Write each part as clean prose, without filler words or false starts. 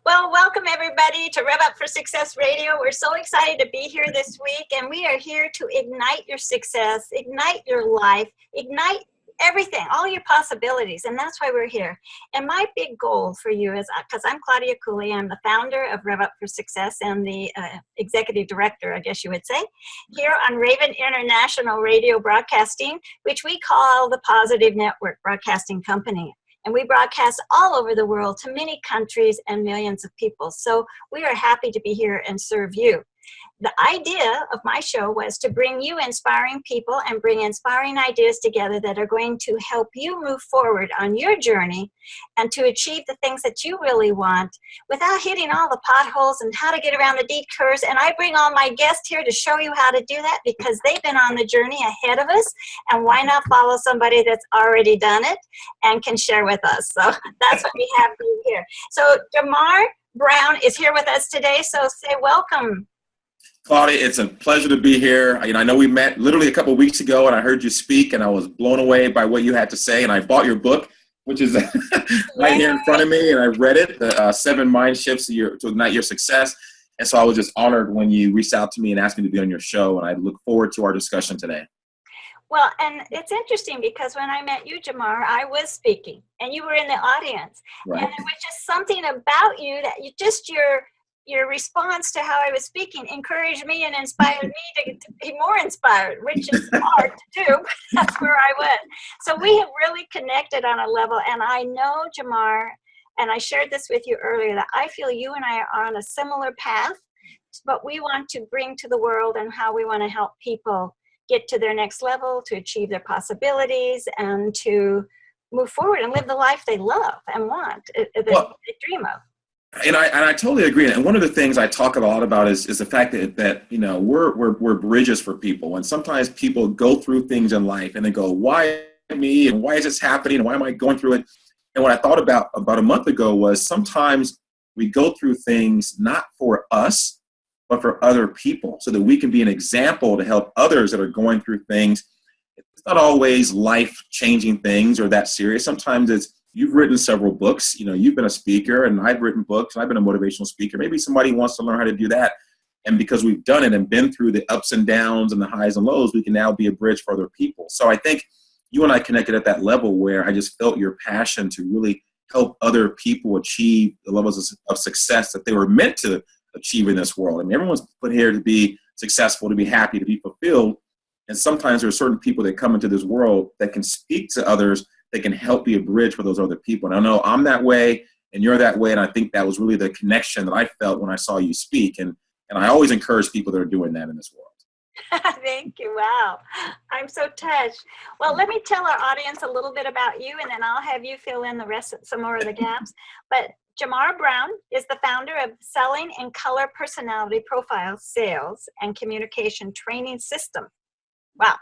Well, welcome everybody to Rev Up for Success Radio. We're so excited to be here this week, and we are here to ignite your success, ignite your life, ignite everything, all your possibilities, and that's why we're here. And my big goal for you is, because I'm Claudia Cooley, I'm the founder of Rev Up for Success and the executive director, I guess you would say, here on Raven International Radio Broadcasting, which we call the Positive Network Broadcasting Company. And we broadcast all over the world to many countries and millions of people. So we are happy to be here and serve you. The idea of my show was to bring you inspiring people and bring inspiring ideas together that are going to help you move forward on your journey and to achieve the things that you really want without hitting all the potholes and how to get around the detours. And I bring all my guests here to show you how to do that because they've been on the journey ahead of us. And why not follow somebody that's already done it and can share with us? So that's what we have here. So Jamarr Brown is here with us today. So say welcome. Claudia, it's a pleasure to be here. I know we met literally a couple of weeks ago, and I heard you speak, and I was blown away by what you had to say. And I bought your book, which is right here in front of me, and I read it, the 7 Mind Shifts to Ignite Your Success. And so I was just honored when you reached out to me and asked me to be on your show, and I look forward to our discussion today. Well, and it's interesting because when I met you, Jamarr, I was speaking, and you were in the audience. Right. And there was just something about you that your response to how I was speaking encouraged me and inspired me to be more inspired, which is hard to do, but that's where I was. So we have really connected on a level, and I know, Jamarr, and I shared this with you earlier, that I feel you and I are on a similar path, but we want to bring to the world and how we want to help people get to their next level, to achieve their possibilities, and to move forward and live the life they love and want, that they dream of. And I totally agree. And one of the things I talk a lot about is the fact that we're bridges for people. And sometimes people go through things in life and they go, why me? And why is this happening? And why am I going through it? And what I thought about a month ago was sometimes we go through things not for us, but for other people so that we can be an example to help others that are going through things. It's not always life-changing things or that serious. Sometimes it's, you've written several books, you've been a speaker, and I've written books, and I've been a motivational speaker. Maybe somebody wants to learn how to do that. And because we've done it and been through the ups and downs and the highs and lows, we can now be a bridge for other people. So I think you and I connected at that level where I just felt your passion to really help other people achieve the levels of success that they were meant to achieve in this world. I mean, everyone's put here to be successful, to be happy, to be fulfilled. And sometimes there are certain people that come into this world that can speak to others, that can help be a bridge for those other people. And I know I'm that way and you're that way. And I think that was really the connection that I felt when I saw you speak. And I always encourage people that are doing that in this world. Thank you. Wow. I'm so touched. Well, let me tell our audience a little bit about you, and then I'll have you fill in the rest of some more of the gaps. But Jamarr Brown is the founder of Selling and Color Personality Profile Sales and Communication Training System. Wow.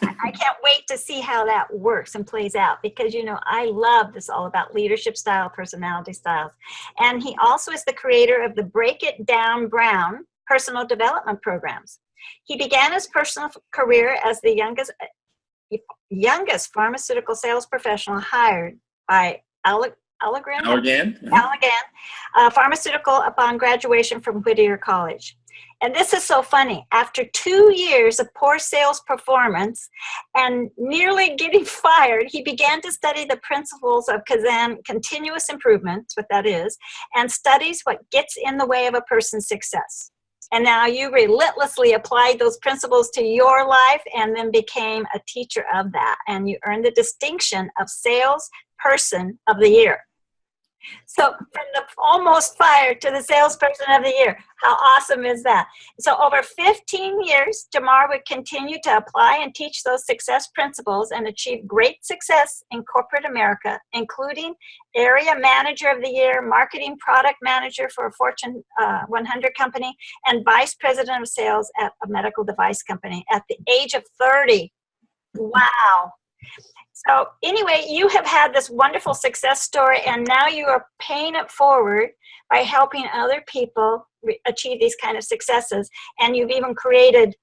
I can't wait to see how that works and plays out because, I love this all about leadership style, personality styles. And he also is the creator of the Break It Down Brown personal development programs. He began his personal career as the youngest pharmaceutical sales professional hired by Allergan Pharmaceutical upon graduation from Whittier College. And this is so funny. After 2 years of poor sales performance and nearly getting fired, he began to study the principles of Kaizen, continuous improvement, what that is, and studies what gets in the way of a person's success. And now you relentlessly applied those principles to your life and then became a teacher of that. And you earned the distinction of Sales Person of the Year. So from the almost fired to the salesperson of the year, how awesome is that? So over 15 years, Jamarr would continue to apply and teach those success principles and achieve great success in corporate America, including area manager of the year, marketing product manager for a Fortune 100 company, and vice president of sales at a medical device company at the age of 30. Wow. So anyway, you have had this wonderful success story, and now you are paying it forward by helping other people achieve these kind of successes. And you've even created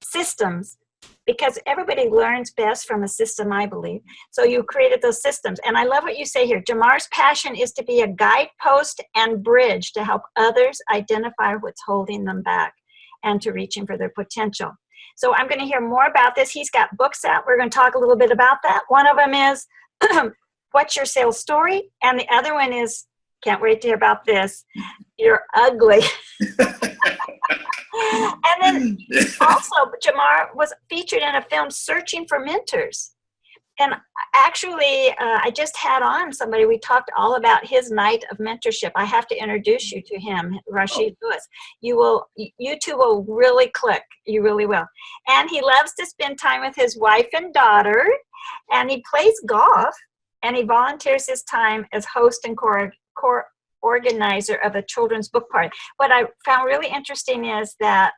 systems because everybody learns best from a system, I believe. So you created those systems. And I love what you say here. Jamar's passion is to be a guidepost and bridge to help others identify what's holding them back and to reaching for their potential. So I'm going to hear more about this. He's got books out. We're going to talk a little bit about that. One of them is What's Your Sales Story? And the other one is, can't wait to hear about this, You're Ugly. And then also, Jamarr was featured in a film, Searching for Mentors. And actually, I just had on somebody, we talked all about his night of mentorship. I have to introduce you to him, Rashid Lewis. You two will really click. You really will. And he loves to spend time with his wife and daughter, and he plays golf, and he volunteers his time as host and organizer of a children's book party. What I found really interesting is that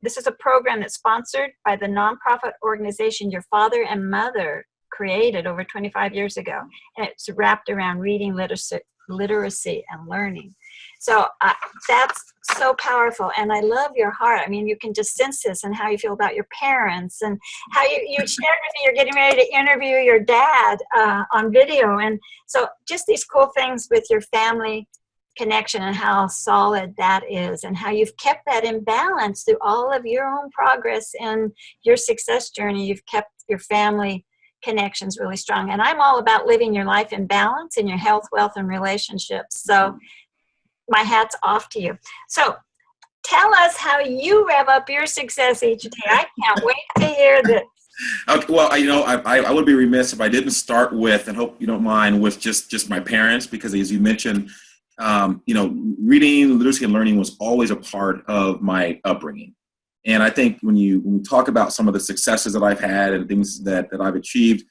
this is a program that's sponsored by the nonprofit organization Your Father and Mother created over 25 years ago. And it's wrapped around reading, literacy and learning. So that's so powerful. And I love your heart. I mean, you can just sense this and how you feel about your parents and how you shared with me you're getting ready to interview your dad on video. And so just these cool things with your family connection and how solid that is and how you've kept that in balance through all of your own progress and your success journey. You've kept your family connections really strong. And I'm all about living your life in balance in your health, wealth, and relationships. So my hat's off to you. So tell us how you rev up your success each day. I can't wait to hear this. Okay, well, I would be remiss if I didn't start with, and hope you don't mind, with just my parents, because as you mentioned, reading, literacy, and learning was always a part of my upbringing. And I think when we talk about some of the successes that I've had and things that I've achieved,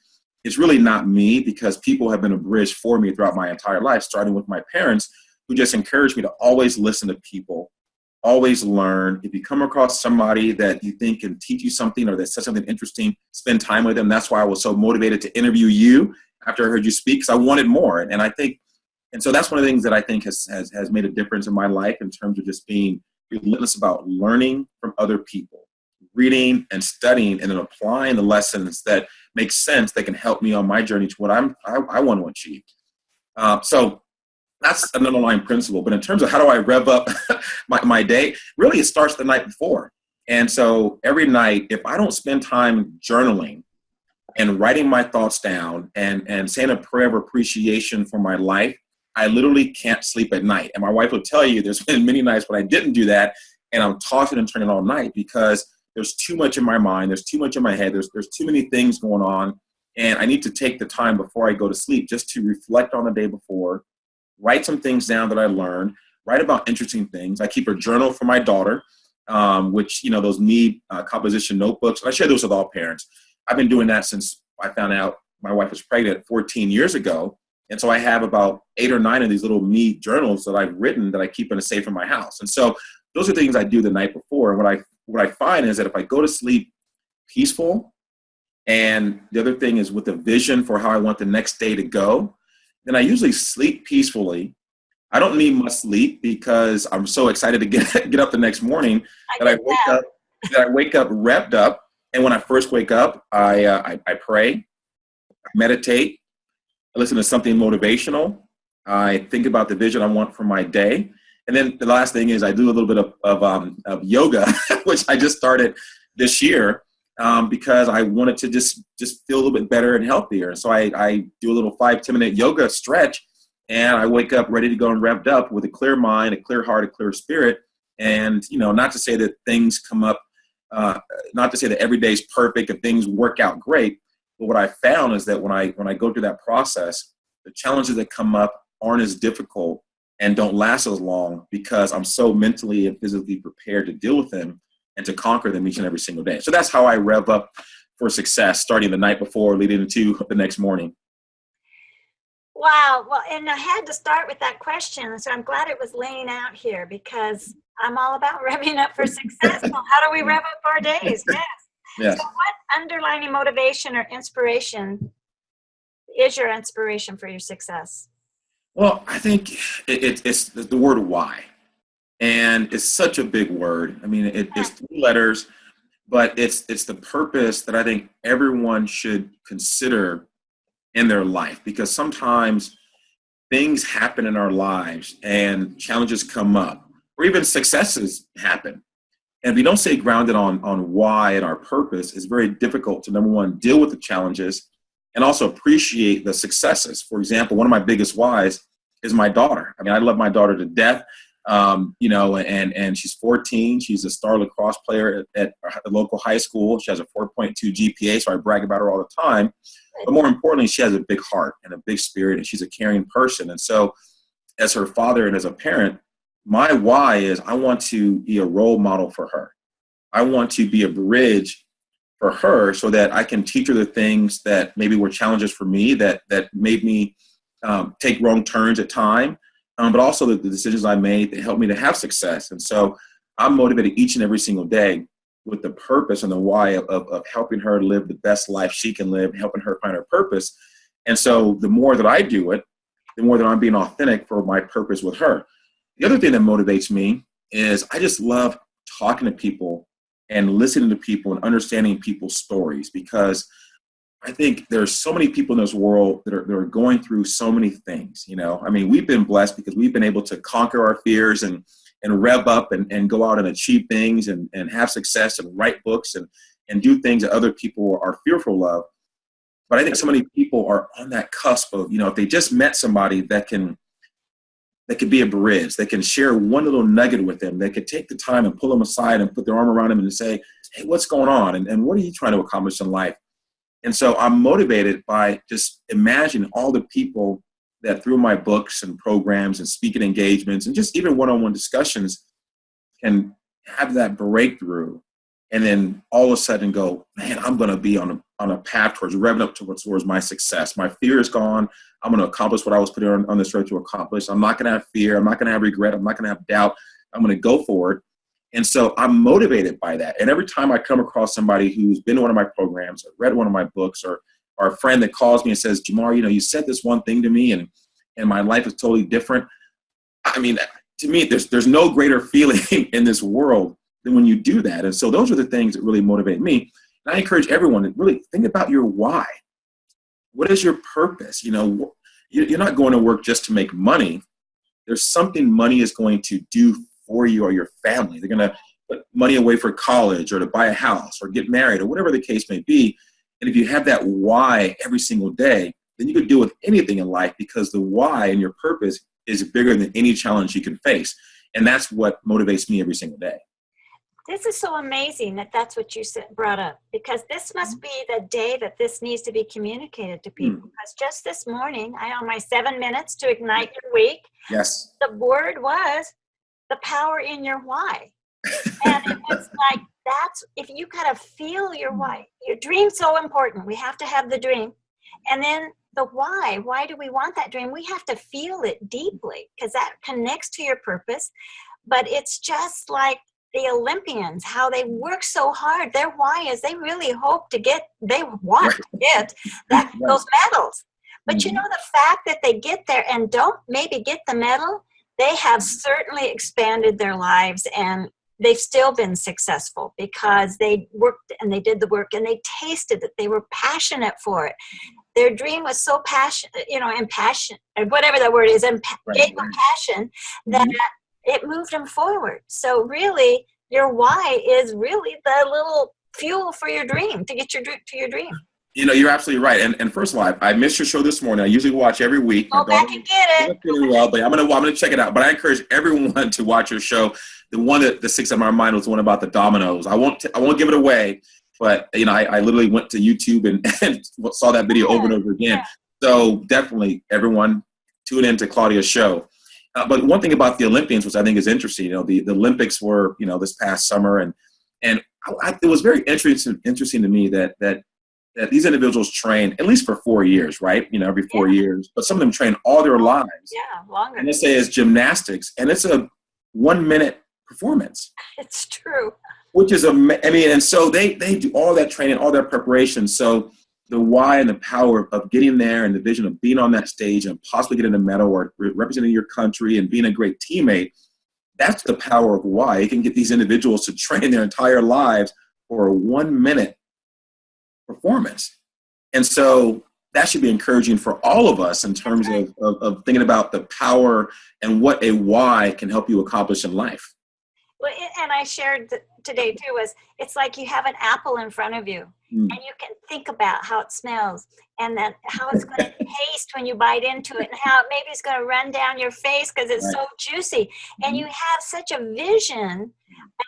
it's really not me, because people have been a bridge for me throughout my entire life, starting with my parents, who just encouraged me to always listen to people, always learn. If you come across somebody that you think can teach you something or that says something interesting, spend time with them. That's why I was so motivated to interview you after I heard you speak, because I wanted more. And so that's one of the things that I think has made a difference in my life in terms of just being relentless about learning from other people, reading and studying, and then applying the lessons that make sense, that can help me on my journey to what I want to achieve. So that's an underlying principle. But in terms of how do I rev up my day, really it starts the night before. And so every night, if I don't spend time journaling and writing my thoughts down and saying a prayer of appreciation for my life, I literally can't sleep at night. And my wife will tell you there's been many nights when I didn't do that, and I'm tossing and turning all night because there's too much in my mind, there's too much in my head, there's too many things going on, and I need to take the time before I go to sleep just to reflect on the day before, write some things down that I learned, write about interesting things. I keep a journal for my daughter, which, those need composition notebooks. I share those with all parents. I've been doing that since I found out my wife was pregnant 14 years ago. And so I have about 8 or 9 of these little me journals that I've written that I keep in a safe in my house. And so those are things I do the night before. And what I find is that if I go to sleep peaceful, and the other thing is with a vision for how I want the next day to go, then I usually sleep peacefully. I don't need much sleep because I'm so excited to get up the next morning that I wake up revved up. And when I first wake up, I pray, I meditate, I listen to something motivational. I think about the vision I want for my day. And then the last thing is I do a little bit of yoga, which I just started this year because I wanted to just feel a little bit better and healthier. So I do a little 5-10 minute yoga stretch, and I wake up ready to go and revved up with a clear mind, a clear heart, a clear spirit. And, not to say that things come up, not to say that every day is perfect and things work out great. But what I found is that when I go through that process, the challenges that come up aren't as difficult and don't last as long because I'm so mentally and physically prepared to deal with them and to conquer them each and every single day. So that's how I rev up for success, starting the night before, leading into the next morning. Wow. Well, and I had to start with that question. So I'm glad it was laying out here because I'm all about revving up for success. Well, how do we rev up our days? Yes. Yes. So what underlying motivation or inspiration is your inspiration for your success? Well, I think it's the word why. And it's such a big word. I mean, it's 3 letters, but it's the purpose that I think everyone should consider in their life, because sometimes things happen in our lives and challenges come up, or even successes happen. And if we don't stay grounded on why and our purpose, it's very difficult to, number one, deal with the challenges and also appreciate the successes. For example, one of my biggest whys is my daughter. I mean, I love my daughter to death, and she's 14. She's a star lacrosse player at a local high school. She has a 4.2 GPA, so I brag about her all the time. But more importantly, she has a big heart and a big spirit, and she's a caring person. And so as her father and as a parent, my why is I want to be a role model for her. I want to be a bridge for her so that I can teach her the things that maybe were challenges for me that made me take wrong turns at time, but also the decisions I made that helped me to have success. And so I'm motivated each and every single day with the purpose and the why of helping her live the best life she can live, helping her find her purpose. And so the more that I do it, the more that I'm being authentic for my purpose with her. The other thing that motivates me is I just love talking to people and listening to people and understanding people's stories, because I think there's so many people in this world that are going through so many things. I mean, we've been blessed because we've been able to conquer our fears and rev up and go out and achieve things and have success and write books and do things that other people are fearful of. But I think so many people are on that cusp of, if they just met somebody that could be a bridge, that can share one little nugget with them, that could take the time and pull them aside and put their arm around them and say, hey, what's going on? And what are you trying to accomplish in life? And so I'm motivated by just imagining all the people that through my books and programs and speaking engagements and just even one-on-one discussions can have that breakthrough, and then all of a sudden go, man, I'm going to be on a path towards revving up towards my success. My fear is gone. I'm going to accomplish what I was put on this road to accomplish. I'm not going to have fear. I'm not going to have regret. I'm not going to have doubt. I'm going to go for it. And so I'm motivated by that. And every time I come across somebody who's been to one of my programs or read one of my books, or a friend that calls me and says, Jamarr, you said this one thing to me and my life is totally different. I mean, to me, there's no greater feeling in this world than when you do that. And so those are the things that really motivate me. And I encourage everyone to really think about your why. What is your purpose? You're not going to work just to make money. There's something money is going to do for you or your family. They're going to put money away for college or to buy a house or get married or whatever the case may be. And if you have that why every single day, then you could deal with anything in life, because the why and your purpose is bigger than any challenge you can face. And that's what motivates me every single day. This is so amazing that's what you brought up, because this must be the day that this needs to be communicated to people. Because just this morning, I on my 7 minutes to ignite your week. Yes. The word was the power in your why. And it was like, that's, if you kind of feel your why, your dream's so important. We have to have the dream. And then the why do we want that dream? We have to feel it deeply, because that connects to your purpose. But it's just like the Olympians, how they work so hard. Their why is they really hope to get, they want to get those medals. But the fact that they get there and don't maybe get the medal, they have certainly expanded their lives, and they've still been successful because they worked and they did the work and they tasted it. They were passionate for it. Their dream was so passionate, impassioned, or whatever that word is, gave them passion that it moved them forward. So really, your why is really the little fuel for your dream, to get to your dream. You're absolutely right. And first of all, I missed your show this morning. I usually watch every week. Go back and get it. Feeling well, but I'm gonna check it out. But I encourage everyone to watch your show. The one that sticks in my mind was the one about the dominoes. I won't give it away, but I literally went to YouTube and saw that video over and over again. So definitely, everyone tune in to Claudia's show. But one thing about the Olympians, which I think is interesting, the Olympics were this past summer, and it was very interesting to me that these individuals train at least for 4 years, right? Every 4 years, but some of them train all their lives. Yeah, longer. And they say it's gymnastics, and it's a 1 minute performance. It's true. Which is and so they do all that training, all that preparation. So the why and the power of getting there and the vision of being on that stage and possibly getting a medal or representing your country and being a great teammate, that's the power of why. It can get these individuals to train their entire lives for a 1-minute performance. And so that should be encouraging for all of us in terms of thinking about the power and what a why can help you accomplish in life. Well, and I shared today too, was it's like you have an apple in front of you and you can think about how it smells and then how it's going to taste when you bite into it and how maybe it's going to run down your face because it's so juicy. And you have such a vision,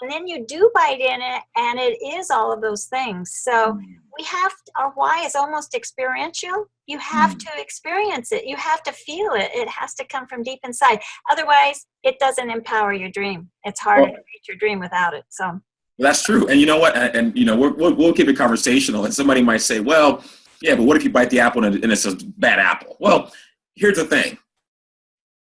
and then you do bite in it and it is all of those things. So we have, our why is almost experiential. You have to experience it. You have to feel it. It has to come from deep inside. Otherwise, it doesn't empower your dream. It's harder to reach your dream without it. So that's true. And you know what? And you know, we'll keep it conversational. And somebody might say, well, yeah, but what if you bite the apple and it's a bad apple? Well, here's the thing.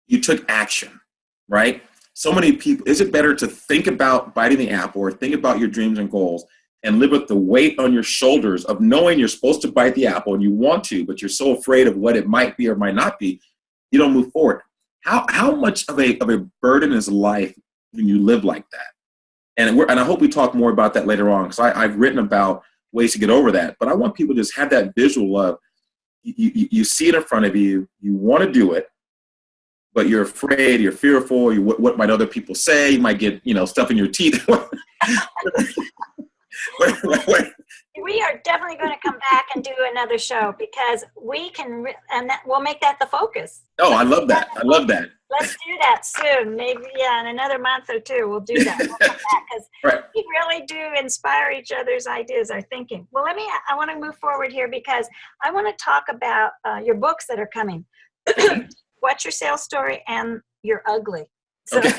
You took action, right? So many people, is it better to think about biting the apple or think about your dreams and goals and live with the weight on your shoulders of knowing you're supposed to bite the apple and you want to, but you're so afraid of what it might be or might not be, you don't move forward. How much of a burden is life when you live like that? And I hope we talk more about that later on, because I've written about ways to get over that. But I want people to just have that visual of you see it in front of you, you want to do it, but you're afraid, you're fearful, what might other people say? You might get, stuff in your teeth. We are definitely going to come back and do another show because we can, and we'll make that the focus. Oh, I love that. I love that. Let's do that soon. Maybe, in another month or two, we'll do that. We'll come back because we really do inspire each other's ideas, our thinking. Well, I want to move forward here because I want to talk about your books that are coming. What's Your Sales Story and You're Ugly. So, okay.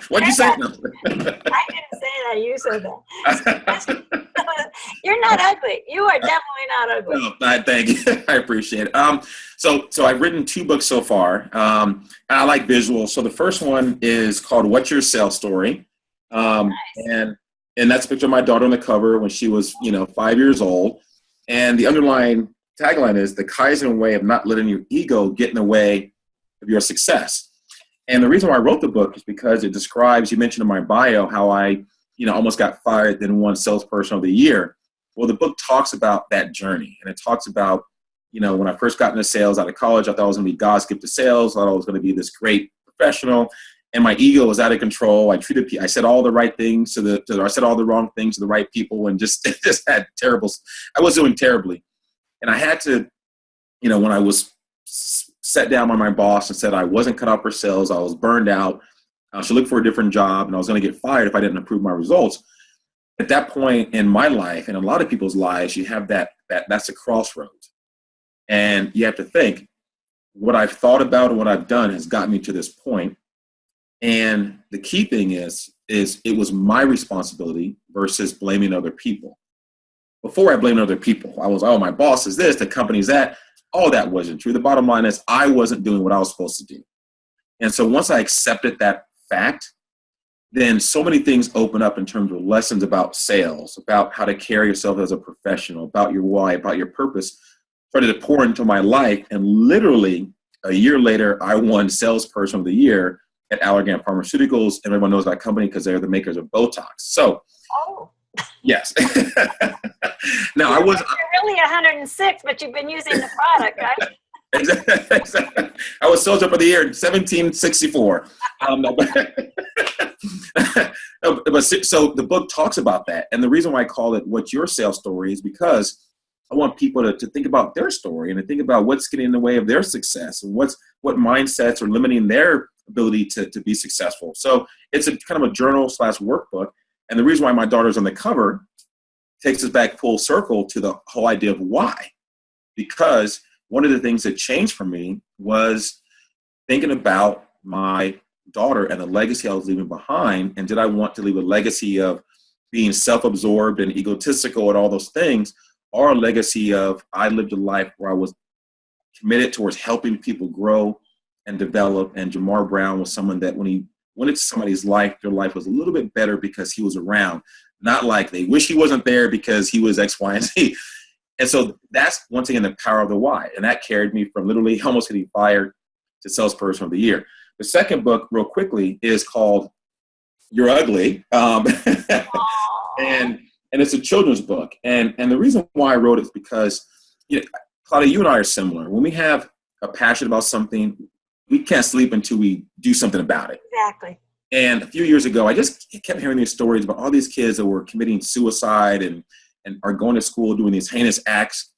What'd you say? I didn't say that. You said that. You're not ugly. You are definitely not ugly. No, thank you. I appreciate it. So I've written 2 books so far. And I like visuals. So the first one is called What's Your Sales Story? Nice. And that's a picture of my daughter on the cover when she was, 5 years old. And the underlying tagline is the Kaizen way of not letting your ego get in the way of your success. And the reason why I wrote the book is because it describes, you mentioned in my bio, how I, almost got fired, then won Salesperson of the Year. Well, the book talks about that journey. And it talks about, when I first got into sales out of college, I thought I was going to be God's gift to sales. I thought I was going to be this great professional. And my ego was out of control. I said all the right things I said all the wrong things to the right people and just I was doing terribly. And I had to, when I was sat down by my boss and said I wasn't cut out for sales, I was burned out, I should look for a different job, and I was going to get fired if I didn't improve my results. At that point in my life and a lot of people's lives, you have that's a crossroads. And you have to think, what I've thought about and what I've done has gotten me to this point. And the key thing is it was my responsibility versus blaming other people. Before I blamed other people, I was, my boss is this, the company's that. All that wasn't true. The bottom line is I wasn't doing what I was supposed to do. And so once I accepted that fact, then so many things open up in terms of lessons about sales, about how to carry yourself as a professional, about your why, about your purpose, started to pour into my life. And literally a year later, I won Salesperson of the Year at Allergan Pharmaceuticals. And everyone knows that company because they're the makers of Botox. So, yes. Now I was. You're really 106, but you've been using the product, right? Exactly. I was Soldier of the Year in 1764. So the book talks about that. And the reason why I call it What's Your Sales Story is because I want people to think about their story and to think about what's getting in the way of their success and what mindsets are limiting their ability to be successful. So it's a kind of a journal / workbook. And the reason why my daughter's on the cover takes us back full circle to the whole idea of why. Because one of the things that changed for me was thinking about my daughter and the legacy I was leaving behind. And did I want to leave a legacy of being self-absorbed and egotistical and all those things, or a legacy of I lived a life where I was committed towards helping people grow and develop. And Jamarr Brown was someone that when he went into somebody's life, their life was a little bit better because he was around. Not like they wish he wasn't there because he was X, Y, and Z. And so that's, once again, the power of the why. And that carried me from literally almost getting fired to Salesperson of the Year. The second book, real quickly, is called You're Ugly. And And it's a children's book. And the reason why I wrote it is because, Claudia, you and I are similar. When we have a passion about something, we can't sleep until we do something about it. Exactly. And a few years ago, I just kept hearing these stories about all these kids that were committing suicide and are going to school doing these heinous acts.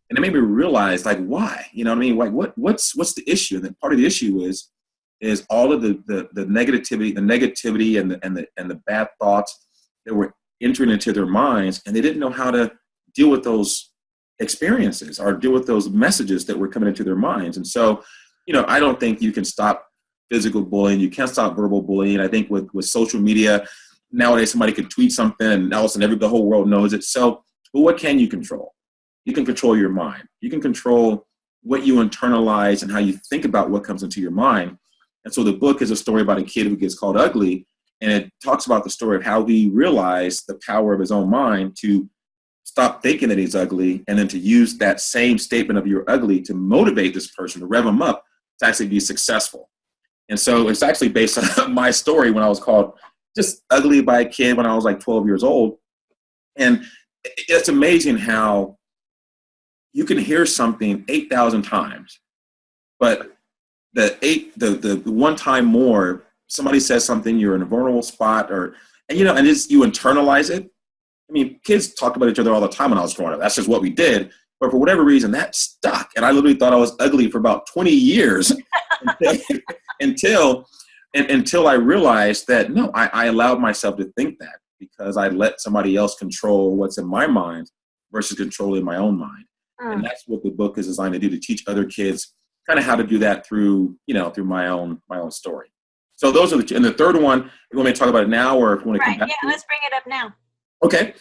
And it made me realize, like, why? You know what I mean? Like, what's the issue? And then part of the issue is all of the negativity and the bad thoughts that were entering into their minds, and they didn't know how to deal with those experiences or deal with those messages that were coming into their minds. And so, I don't think you can stop physical bullying. You can't stop verbal bullying. I think with social media nowadays, somebody could tweet something and all of a sudden the whole world knows it. So, but what can you control? You can control your mind. You can control what you internalize and how you think about what comes into your mind. And so the book is a story about a kid who gets called ugly, and it talks about the story of how he realized the power of his own mind to stop thinking that he's ugly, and then to use that same statement of "you're ugly" to motivate this person, to rev him up to actually be successful. And so it's actually based on my story when I was called just ugly by a kid when I was like 12 years old. And it's amazing how you can hear something 8,000 times, but the one time more somebody says something, you're in a vulnerable spot, and you internalize it. I mean, kids talk about each other all the time when I was growing up. That's just what we did. But for whatever reason, that stuck. And I literally thought I was ugly for about 20 years until I realized that, no, I allowed myself to think that because I let somebody else control what's in my mind versus controlling my own mind. And that's what the book is designed to do, to teach other kids kind of how to do that through my own story. So those are and the third one, you want me to talk about it now, or if you want to come back? Yeah, let's bring it up now. Okay.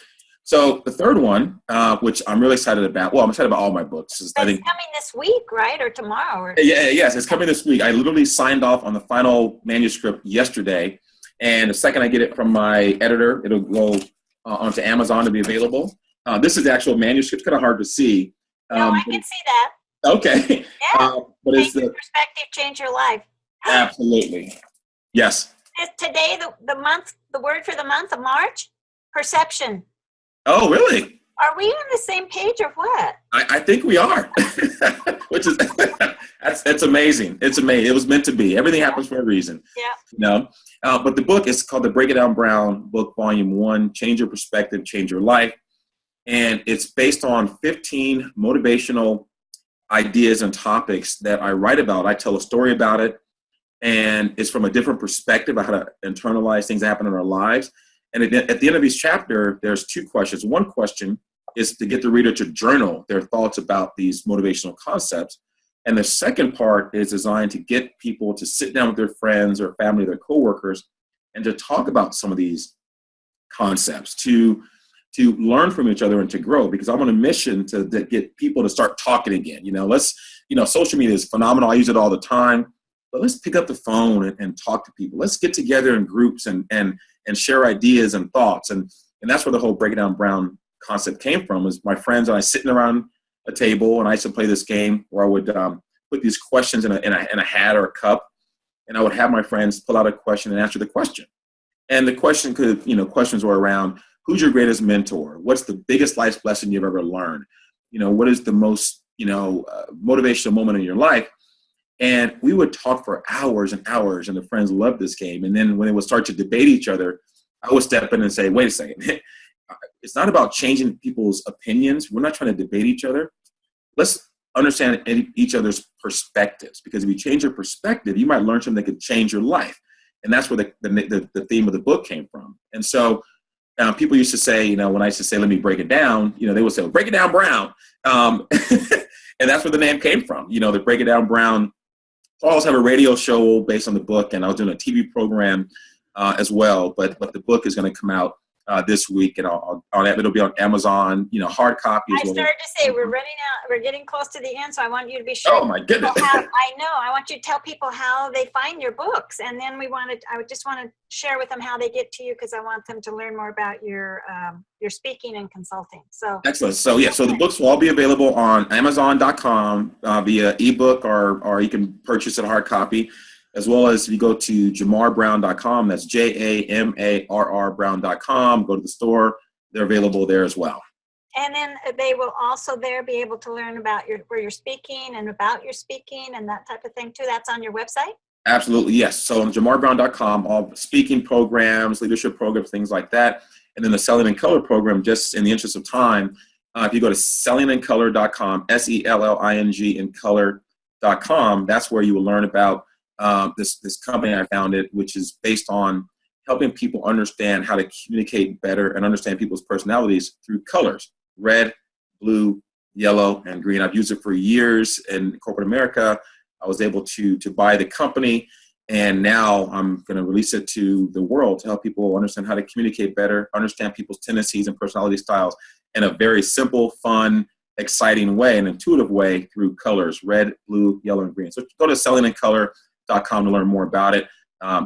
So the third one, which I'm really excited about. Well, I'm excited about all my books. It's coming this week, right? Or tomorrow? Yes, it's coming this week. I literally signed off on the final manuscript yesterday. And the second I get it from my editor, it'll go onto Amazon to be available. This is the actual manuscript. It's kind of hard to see. No, I can see that. Okay. Yeah. But change your perspective, change your life. Absolutely. Yes. Is today the word for the month of March? Perception. Oh, really? Are we on the same page or what? I think we are, which is that's amazing. It's amazing. It was meant to be. Everything happens for a reason. Yeah. But the book is called the Break It Down Brown book, Volume 1, Change Your Perspective, Change Your Life. And it's based on 15 motivational ideas and topics that I write about. I tell a story about it, and it's from a different perspective of how to internalize things that happen in our lives. And at the end of each chapter, there's two questions. One question is to get the reader to journal their thoughts about these motivational concepts. And the second part is designed to get people to sit down with their friends or family, their coworkers, and to talk about some of these concepts, to learn from each other and to grow, because I'm on a mission to get people to start talking again. Social media is phenomenal. I use it all the time, but let's pick up the phone and talk to people. Let's get together in groups and share ideas and thoughts. And that's where the whole Break It Down Brown concept came from, is my friends and I sitting around a table, and I used to play this game where I would put these questions in a hat or a cup, and I would have my friends pull out a question and answer the question. And the question questions were around, who's your greatest mentor? What's the biggest life lesson you've ever learned? What is the most, motivational moment in your life? And we would talk for hours and hours, and the friends loved this game. And then when they would start to debate each other, I would step in and say, wait a second. It's not about changing people's opinions. We're not trying to debate each other. Let's understand each other's perspectives, because if you change your perspective, you might learn something that could change your life. And that's where the theme of the book came from. And so people used to say, when I used to say, let me break it down, they would say, well, break it down, Brown. And that's where the name came from. The Break It Down Brown. I always have a radio show based on the book, and I was doing a TV program as well. But the book is going to come out this week, and it'll be on Amazon, hard copy. I started to say we're running out. We're getting close to the end, so I want you to be sure. Oh my goodness! I want you to tell people how they find your books, and then I would just want to share with them how they get to you, because I want them to learn more about your speaking and consulting. So excellent. So so the books will all be available on Amazon.com via ebook, or you can purchase a hard copy. As well as if you go to JamarrBrown.com, that's JamarrBrown.com, go to the store, they're available there as well. And then they will also there be able to learn about where you're speaking and about your speaking and that type of thing too. That's on your website? Absolutely, yes. So on JamarrBrown.com, all speaking programs, leadership programs, things like that. And then the Selling in Color program, just in the interest of time, if you go to sellingincolor.com, SELLING in color.com, that's where you will learn about this company I founded, which is based on helping people understand how to communicate better and understand people's personalities through colors: red, blue, yellow, and green. I've used it for years in corporate America. I was able to buy the company, and now I'm going to release it to the world to help people understand how to communicate better, understand people's tendencies and personality styles in a very simple, fun, exciting way, an intuitive way through colors: red, blue, yellow, and green. So go to sellingincolor.com to learn more about it.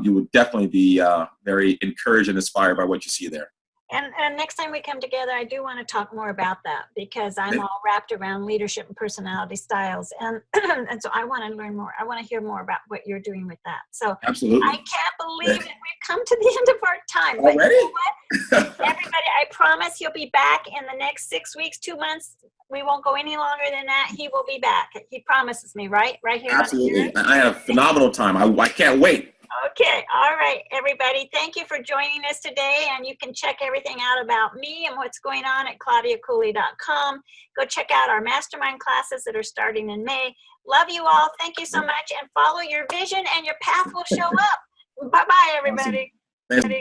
You would definitely be very encouraged and inspired by what you see there. And next time we come together, I do want to talk more about that, because I'm all wrapped around leadership and personality styles. And and so I want to learn more. I want to hear more about what you're doing with that. So absolutely. I can't believe it. We've come to the end of our time. Already? But you know what? Everybody, I promise you'll be back in the next 6 weeks, 2 months. We won't go any longer than that. He will be back. He promises me, right? Right here. Absolutely. I had a phenomenal time. I can't wait. Okay. All right, everybody. Thank you for joining us today. And you can check everything out about me and what's going on at claudiacooley.com. Go check out our mastermind classes that are starting in May. Love you all. Thank you so much. And follow your vision and your path will show up. Bye-bye, everybody. Awesome.